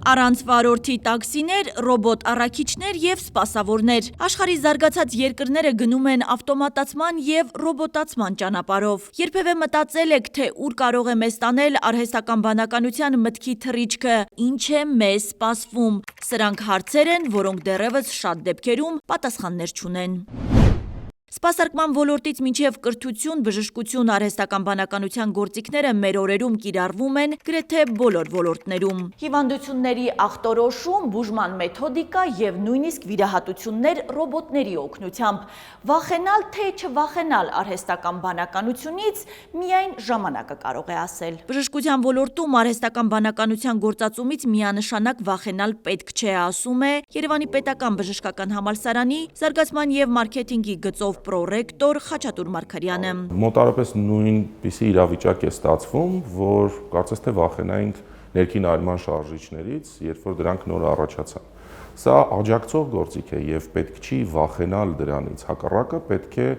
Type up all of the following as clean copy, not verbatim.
Առանց վարորդի տաքսիներ, ռոբոտ առաքիչներ և սպասավորներ։ Աշխարհի զարգացած երկրները գնում են ավտոմատացման և ռոբոտացման ճանապարհով։ Երբևէ մտածել եք, թե ուր կարող է մեզ տանել արհեստական բանականության մտքի թռիչքը, ինչ է մեզ սպասվում։ Սրանք հարցեր են, որոնք դեռևս շատ դեպքերում պատասխաններ չունեն։ Սպասարկման ոլորտից մինչև կրթություն, բժշկություն, արհեստական բանականության գործիքները մեր օրերում կիրառվում են գրեթե բոլոր ոլորտներում։ Հիվանդությունների ախտորոշում, բուժման մեթոդիկա և նույնիսկ վիրահատություններ ռոբոտների օգնությամբ։ Վախենալ թե չվախենալ արհեստական բանականությունից միայն ժամանակը կարող է ասել։ Բժշկության ոլորտում արհեստական բանականության գործածումից միանշանակ վախենալ պետք չէ, ասում է Երևանի պետական բժշկական համալսարանի զարգացման և մարքեթինգի գծով պրոռեկտոր Խաչատուր Մարգարյանը։ Մոտարապես նույնպիսի իրավիճակ է ստացվում, որ կարծես թե վախենայինք ներքին այրման շարժիչներից, երբ որ դրանք նոր առաջացան։ Սա աջակցող գործիք է եւ պետք չի վախենալ դրանից, հակառակը պետք է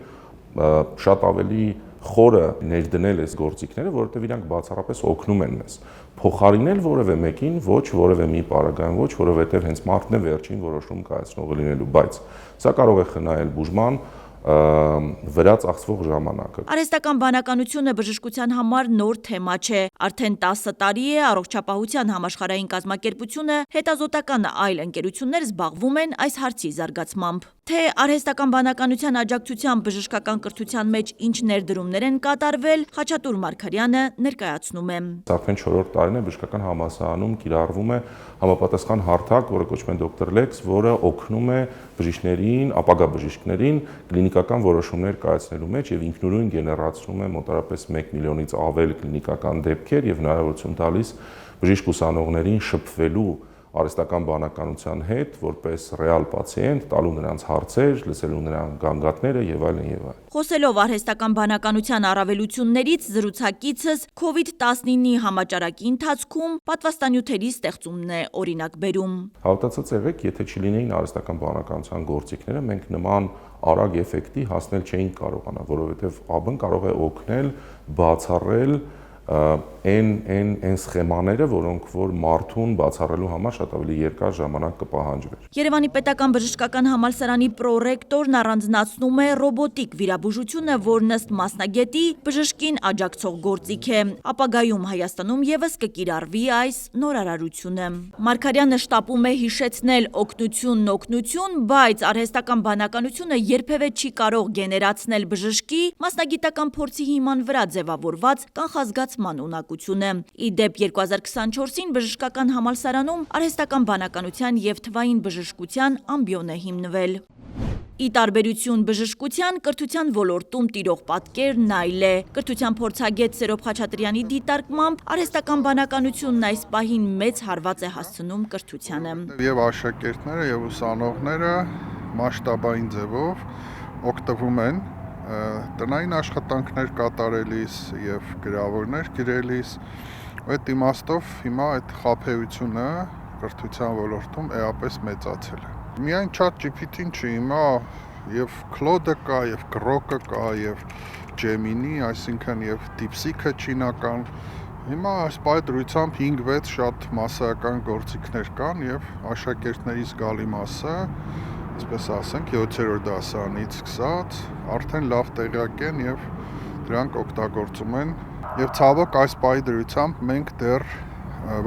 շատ ավելի խորը ներդնել այս գործիքները, որովհետեւ իրանք բացառապես օգնում են մեզ։ Փոխարինել որևէ մեկին, ոչ որևէ մի պարագայում, ոչ որովհետեւ հենց մարդն է վերջին որոշում կայացնողը լինելու, բայց սա կարող է խնայել բուժման վրա ծախսվող ժամանակը։ Արհեստական բանականությունը բժշկության համար նոր թեմա չէ։ Արդեն 10 տարի է Առողջապահության համաշխարհային կազմակերպությունը հետազոտական այլ ընկերություններ զբաղվում են այս հարցի զարգացմամբ։ Թե արհեստական բանականության աջակցությամբ բժշկական կրթության մեջ ինչ ներդրումներ են կատարվել, Խաչատուր Մարգարյանը ներկայացնում է։ Արդեն 4-րդ տարին է բժշկական համալսարանում կիրառվում է համապատասխան հարթակ, որը կոչվում է Dr. Lex, որը օգնում է բժիշկներին, ապագա բժիշկներին կլինիկական որոշումներ կայացնելու մեջ եւ ինքնուրույն գեներացնում է մոտարապես 1 միլիոնից ավել կլինիկական դեպքեր եւ հնարավորություն տալիս բժիշկ ուսանողներին շփվելու արհեստական բանականության հետ, որպես ռեալ պացիենտ, տալու նրանց հարցեր, լսելու նրանց գանգատները եւ այլն եւ այլն։ Խոսելով արհեստական բանականության առավելություններից, զրուցակիցս COVID-19-ի համաճարակի ընթացքում պատվաստանյութերի ստեղծումն է օրինակ բերում։ Հավատացած եղեք, եթե չլինեին արհեստական բանականության գործիքները, մենք նման արագ էֆեկտի հասնել չէինք կարողանա, որովհետեւ ԱԲ-ն կարող է օգնել բացառել այն սխեմաները, որոնք որ մարդուն բացառելու համար շատ ավելի երկար ժամանակ կպահանջվեր։ Երևանի պետական բժշկական համալսարանի պրոռեկտորն առանձնացնում է ռոբոտիկ վիրաբուժությունը, որն ըստ մասնագետի բժշկին աջակցող գործիք է։ Ապագայում Հայաստանում եւս կկիրառվի այս նորարարությունը։ Մարգարյանը շտապում է հիշեցնել օգնություն, բայց արհեստական բանականությունը երբևէ չի կարող գեներացնել բժշկի մասնագիտական փորձի հիման վրա ձևավորված կանխազգացման ունակությունը։ Ի դեպ 2024-ին բժշկական համալսարանում արհեստական բանականության և թվային բժշկության ամբիոն է հիմնվել։ Ի տարբերություն բժշկության, կրթության ոլորտում տիրող պատկերն այլ է։ Կրթության փորձագետ Սերոբ Խաչատրյանի դիտարկմամբ արհեստական բանականությունն այս պահին մեծ հարված է հասցնում կրթությանը։ Եվ աշակերտները եւ ուսանողները մասշտաբային ձևով օգտվում են տնային աշխատանքներ կատարելիս եւ գրավորներ գրելիս, այդ իմաստով հիմա այդ խաբեությունը կրթության ոլորտում էապես մեծացել է։ Միայն ChatGPT-ին չի, հիմա եւ Claude-ը կա, եւ Grok-ը կա, եւ Gemini, այսինքն եւ DeepSeek-ը չինական։ Հիմա այս պայծրությամբ 5-6 շատ մասսայական գործիքներ կան եւ աշակերտների զգալի մասը, այսպես ասենք, 7-րդ դասարանից սկսած արդեն լավ տեղյակ են եւ դրանք օգտագործում են եւ ցավոք այս պայծրությամբ մենք դեռ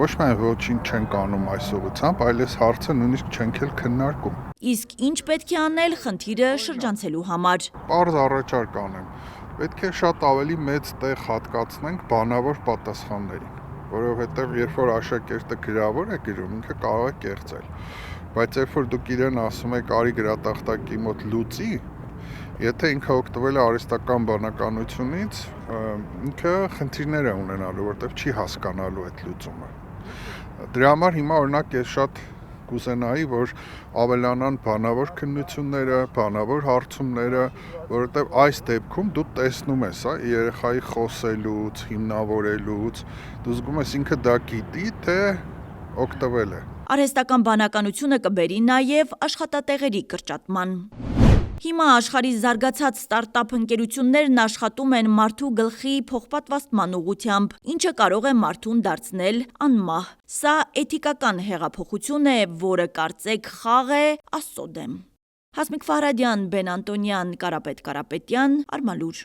ոչ միայն ոչինչ չենք անում այս ուղղությամբ, այլ այս հարցը նույնիսկ չենք էլ քննարկում։ Իսկ ինչ պետք է անել խնդիրը շրջանցելու համար։ Պարզ առաջարկ անեմ։ Պետք է շատ ավելի մեծ տեղ հատկացնենք բանավոր պատասխաններին, որովհետեւ երբ որ աշակերտը գրավոր է գրում, ինքը կարող է կեղծել։ Բայց երբ որ դուք իրեն ասում եք արի գրատախտակի մոտ լուծի, եթե ինքը օգտվել է արհեստական բանականությունից, ինքը խնդիրներ է ունենալու, որտեղ չի հասկանալու այդ լուծումը։ Դրա համար հիմա օրինակ ես շատ կուզենայի, որ ավելանան բանավոր քննությունները, բանավոր հարցումները, որովհետև այս դեպքում դու տեսնում ես, երեխայի խոսելուց, հիմնավորելուց, դու զգում ես ինքը դա գիտի, թե օգտվել է։ Արհեստական բանականությունը կբերի նաև աշխատատեղերի կրճատման։ Հիմա աշխարհի զարգացած ստարտափ ընկերություններն աշխատում են մարդու գլխի փոխպատվաստման ուղղությամբ, ինչը կարող է մարդուն դարձնել անմահ։ Սա էթիկական հեղափոխություն է, որը կարծեք խաղ է Աստծո դեմ։ Հասմիկ Ֆարադյան, Բեն Անտոնյան, Կարապետ Կարապետյան, Արմալուր։